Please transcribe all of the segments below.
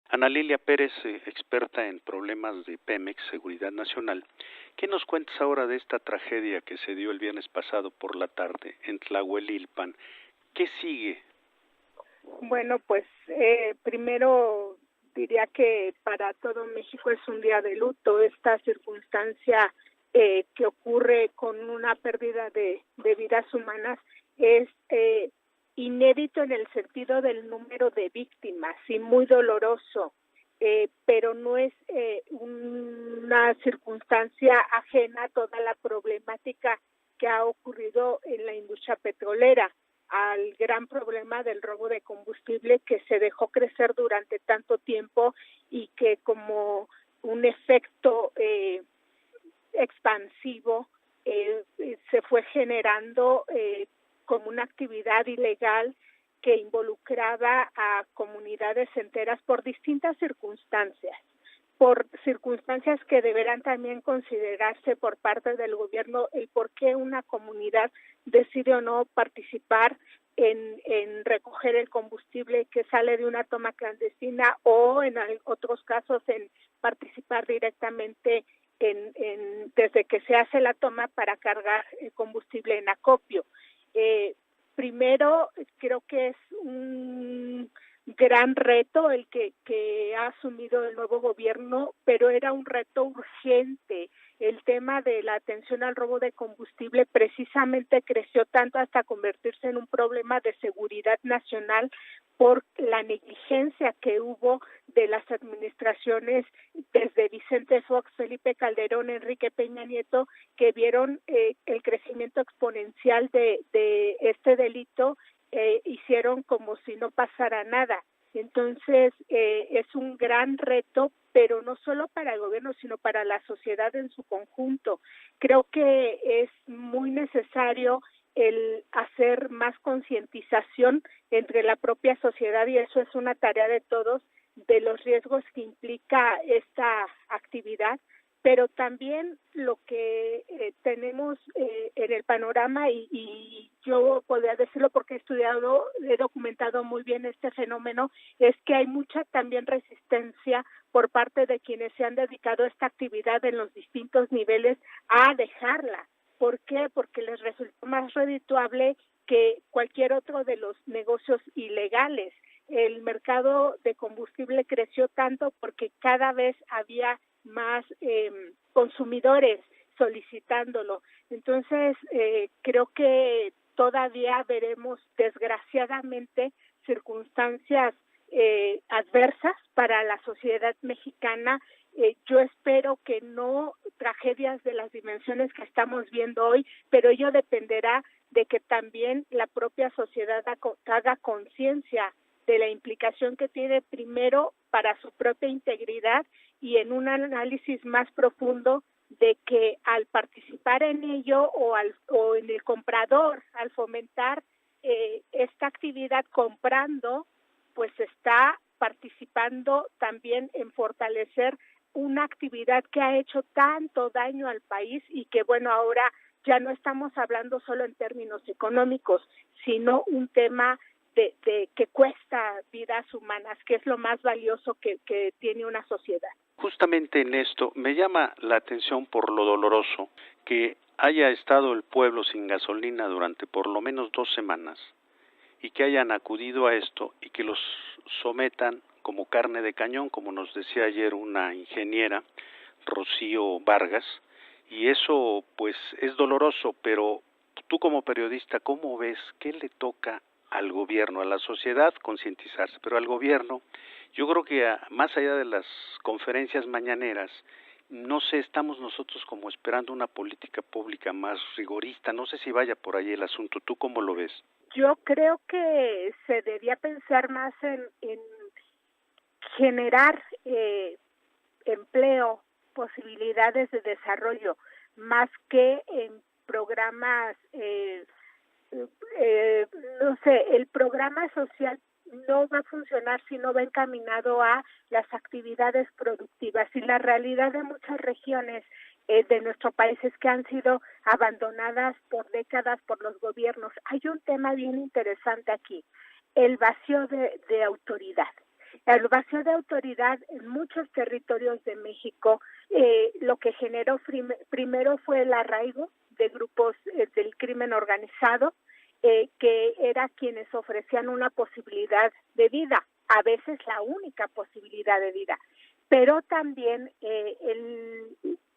Ana Lilia Pérez, experta en problemas de Pemex, Seguridad Nacional, ¿qué nos cuentas ahora de esta tragedia que se dio el viernes pasado por la tarde en Tlahuelilpan? ¿Qué sigue? Bueno, pues primero diría que para todo México es un día de luto. Esta circunstancia que ocurre con una pérdida de vidas humanas es inédito en el sentido del número de víctimas y muy doloroso, pero no es una circunstancia ajena a toda la problemática que ha ocurrido en la industria petrolera, al gran problema del robo de combustible que se dejó crecer durante tanto tiempo y que como un efecto expansivo se fue generando como una actividad ilegal que involucraba a comunidades enteras por distintas circunstancias que deberán también considerarse por parte del gobierno el por qué una comunidad decide o no participar en recoger el combustible que sale de una toma clandestina o en otros casos en participar directamente desde que se hace la toma para cargar el combustible en acopio. Primero, creo que es un gran reto el que ha asumido el nuevo gobierno, pero era un reto urgente. El tema de la atención al robo de combustible precisamente creció tanto hasta convertirse en un problema de seguridad nacional por la negligencia que hubo de las administraciones desde Vicente Fox, Felipe Calderón, Enrique Peña Nieto, que vieron el crecimiento exponencial de este delito, hicieron como si no pasara nada. Entonces, es un gran reto, pero no solo para el gobierno, sino para la sociedad en su conjunto. Creo que es muy necesario el hacer más concientización entre la propia sociedad, y eso es una tarea de todos, de los riesgos que implica esta actividad, pero también lo que tenemos en el panorama, y yo podría decirlo porque he documentado muy bien este fenómeno, es que hay mucha también resistencia por parte de quienes se han dedicado a esta actividad en los distintos niveles a dejarla. ¿Por qué? Porque les resultó más redituable que cualquier otro de los negocios ilegales. El mercado de combustible creció tanto porque cada vez había más consumidores solicitándolo. Entonces, creo que todavía veremos, desgraciadamente, circunstancias adversas para la sociedad mexicana. Yo espero que no tragedias de las dimensiones que estamos viendo hoy, pero ello dependerá de que también la propia sociedad haga conciencia de la implicación que tiene primero para su propia integridad y en un análisis más profundo de que al participar en ello o en el comprador, al fomentar esta actividad comprando, pues está participando también en fortalecer una actividad que ha hecho tanto daño al país y que, bueno, ahora ya no estamos hablando solo en términos económicos, sino un tema de que cuesta vidas humanas, que es lo más valioso que tiene una sociedad. Justamente en esto me llama la atención por lo doloroso que haya estado el pueblo sin gasolina durante por lo menos 2 semanas y que hayan acudido a esto y que los sometan como carne de cañón, como nos decía ayer una ingeniera, Rocío Vargas, y eso pues es doloroso, pero tú como periodista, ¿cómo ves? ¿Qué le toca al gobierno, a la sociedad concientizarse, pero al gobierno? Yo creo que más allá de las conferencias mañaneras, no sé, estamos nosotros como esperando una política pública más rigorista, no sé si vaya por ahí el asunto, ¿tú cómo lo ves? Yo creo que se debía pensar más en generar empleo, posibilidades de desarrollo, más que en programas, no sé, el programa social no va a funcionar si no va encaminado a las actividades productivas. Y la realidad de muchas regiones de nuestro país es que han sido abandonadas por décadas por los gobiernos. Hay un tema bien interesante aquí, el vacío de autoridad. El vacío de autoridad en muchos territorios de México lo que generó primero fue el arraigo de grupos del crimen organizado, que era quienes ofrecían una posibilidad de vida, a veces la única posibilidad de vida, pero también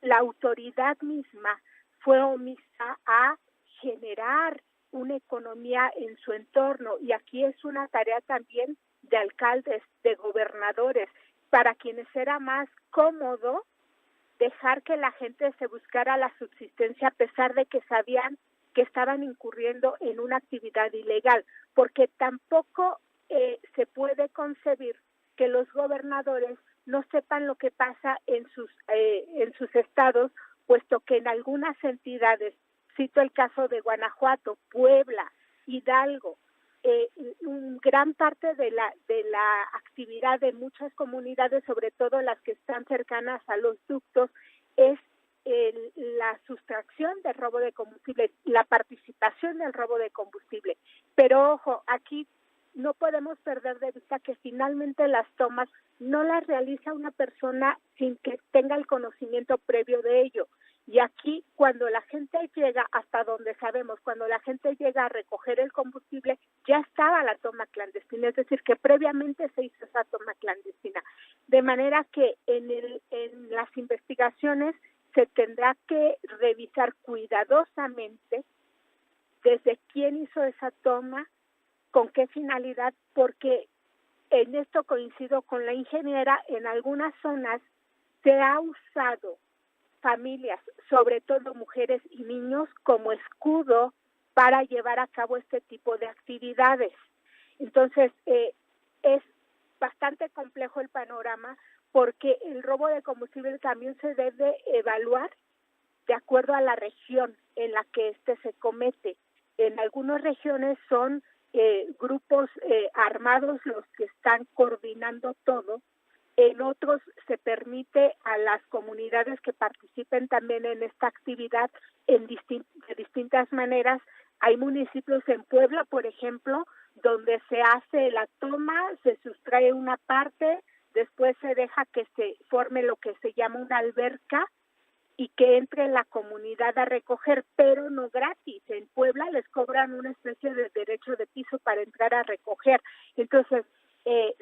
la autoridad misma fue omisa a generar una economía en su entorno, y aquí es una tarea también de alcaldes, de gobernadores, para quienes era más cómodo dejar que la gente se buscara la subsistencia a pesar de que sabían que estaban incurriendo en una actividad ilegal, porque tampoco se puede concebir que los gobernadores no sepan lo que pasa en sus estados, puesto que en algunas entidades, cito el caso de Guanajuato, Puebla, Hidalgo, gran parte de la actividad de muchas comunidades, sobre todo las que están cercanas a los ductos, es la sustracción del robo de combustible, la participación del robo de combustible. Pero ojo, aquí no podemos perder de vista que finalmente las tomas no las realiza una persona sin que tenga el conocimiento previo de ello. Y aquí, cuando la gente llega, hasta donde sabemos, cuando la gente llega a recoger el combustible, ya estaba la toma clandestina, es decir, que previamente se hizo esa toma clandestina. De manera que en las investigaciones se tendrá que revisar cuidadosamente desde quién hizo esa toma, con qué finalidad, porque en esto coincido con la ingeniera, en algunas zonas se ha usado familias, sobre todo mujeres y niños, como escudo para llevar a cabo este tipo de actividades. Entonces, es bastante complejo el panorama, porque el robo de combustible también se debe evaluar de acuerdo a la región en la que se comete. En algunas regiones son grupos armados los que están coordinando todo. En otros se permite a las comunidades que participen también en esta actividad de distintas maneras. Hay municipios en Puebla, por ejemplo, donde se hace la toma, se sustrae una parte, después se deja que se forme lo que se llama una alberca y que entre la comunidad a recoger, pero no gratis. En Puebla les cobran una especie de derecho de piso para entrar a recoger. Entonces,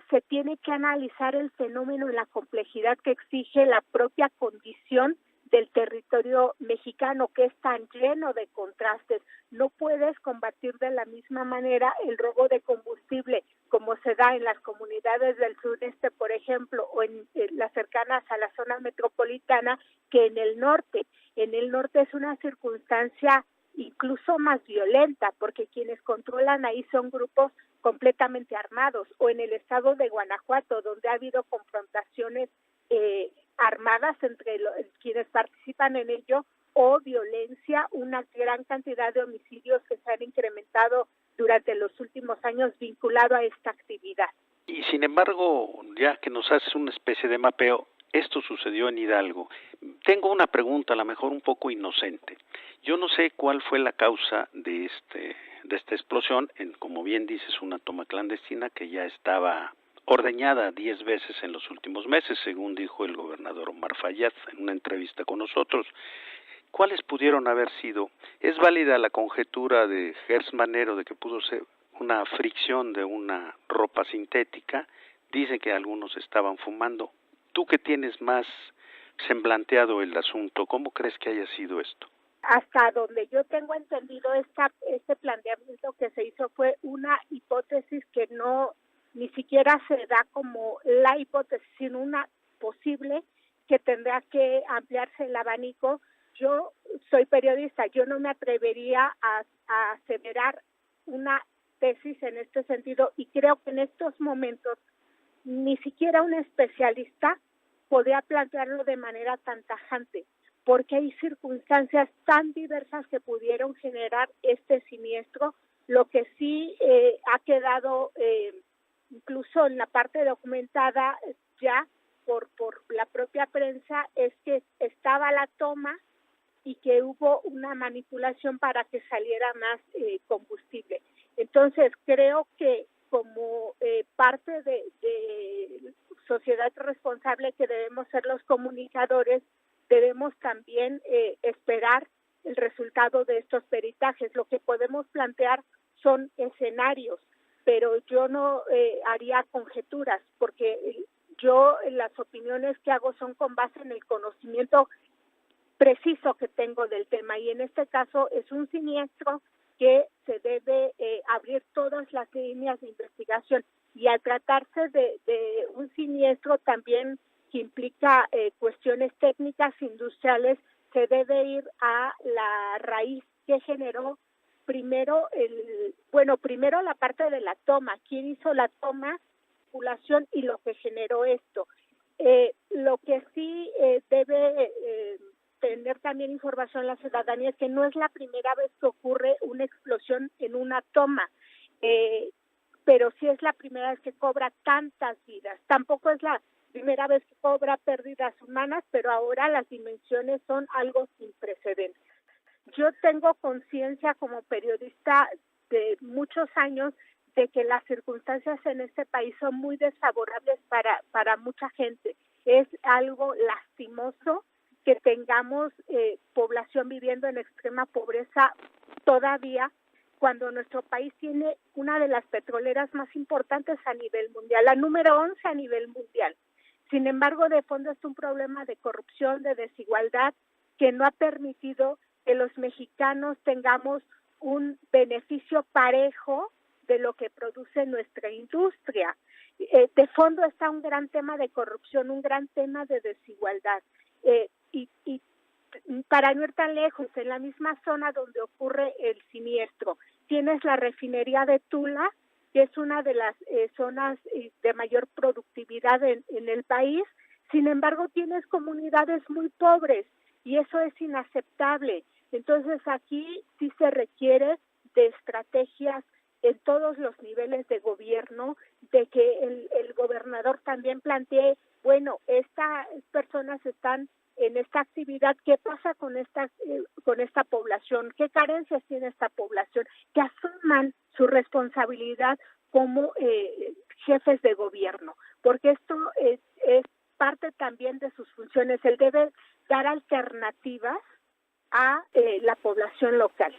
se tiene que analizar el fenómeno en la complejidad que exige la propia condición del territorio mexicano, que es tan lleno de contrastes. No puedes combatir de la misma manera el robo de combustible como se da en las comunidades del sureste, por ejemplo, o en las cercanas a la zona metropolitana, que en el norte. En el norte es una circunstancia incluso más violenta, porque quienes controlan ahí son grupos completamente armados, o en el estado de Guanajuato, donde ha habido confrontaciones armadas entre quienes participan en ello, o violencia, una gran cantidad de homicidios que se han incrementado durante los últimos años vinculado a esta actividad. Y sin embargo, ya que nos haces una especie de mapeo, esto sucedió en Hidalgo. Tengo una pregunta, a lo mejor un poco inocente. Yo no sé cuál fue la causa de esta explosión, como bien dices, una toma clandestina que ya estaba ordeñada 10 veces en los últimos meses, según dijo el gobernador Omar Fayad en una entrevista con nosotros. ¿Cuáles pudieron haber sido? ¿Es válida la conjetura de Gers Manero de que pudo ser una fricción de una ropa sintética? Dicen que algunos estaban fumando. Tú que tienes más semblanteado el asunto, ¿cómo crees que haya sido esto? Hasta donde yo tengo entendido, este planteamiento que se hizo fue una hipótesis que no ni siquiera se da como la hipótesis, sino una posible, que tendrá que ampliarse el abanico. Yo soy periodista, yo no me atrevería a aseverar una tesis en este sentido, y creo que en estos momentos ni siquiera un especialista podría plantearlo de manera tan tajante, porque hay circunstancias tan diversas que pudieron generar este siniestro. Lo que sí ha quedado incluso en la parte documentada ya por la propia prensa es que estaba la toma y que hubo una manipulación para que saliera más combustible. Entonces creo que como parte de sociedad responsable que debemos ser los comunicadores, debemos también esperar el resultado de estos peritajes. Lo que podemos plantear son escenarios, pero yo no haría conjeturas, porque yo las opiniones que hago son con base en el conocimiento preciso que tengo del tema, y en este caso es un siniestro que se debe abrir todas las líneas de investigación, y al tratarse de un siniestro también que implica cuestiones técnicas industriales, se debe ir a la raíz que generó primero la parte de la toma, quién hizo la toma, manipulación y lo que generó esto. Lo que sí debe tener también información la ciudadanía es que no es la primera vez que ocurre una explosión en una toma, pero sí es la primera vez que cobra tantas vidas. Tampoco es la primera vez que cobra pérdidas humanas, pero ahora las dimensiones son algo sin precedentes. Yo tengo conciencia como periodista de muchos años de que las circunstancias en este país son muy desfavorables para mucha gente. Es algo lastimoso que tengamos población viviendo en extrema pobreza todavía, cuando nuestro país tiene una de las petroleras más importantes a nivel mundial, la número 11 a nivel mundial. Sin embargo, de fondo es un problema de corrupción, de desigualdad, que no ha permitido que los mexicanos tengamos un beneficio parejo de lo que produce nuestra industria. De fondo está un gran tema de corrupción, un gran tema de desigualdad. Y para no ir tan lejos, en la misma zona donde ocurre el siniestro, tienes la refinería de Tula, que es una de las zonas de mayor productividad en el país. Sin embargo, tienes comunidades muy pobres y eso es inaceptable. Entonces, aquí sí se requiere de estrategias en todos los niveles de gobierno, de que el gobernador también plantee, bueno, estas personas están en esta actividad, ¿qué pasa con esta población? ¿Qué carencias tiene esta población? Que asuman su responsabilidad como jefes de gobierno, porque esto es parte también de sus funciones. Él debe dar alternativas a la población local.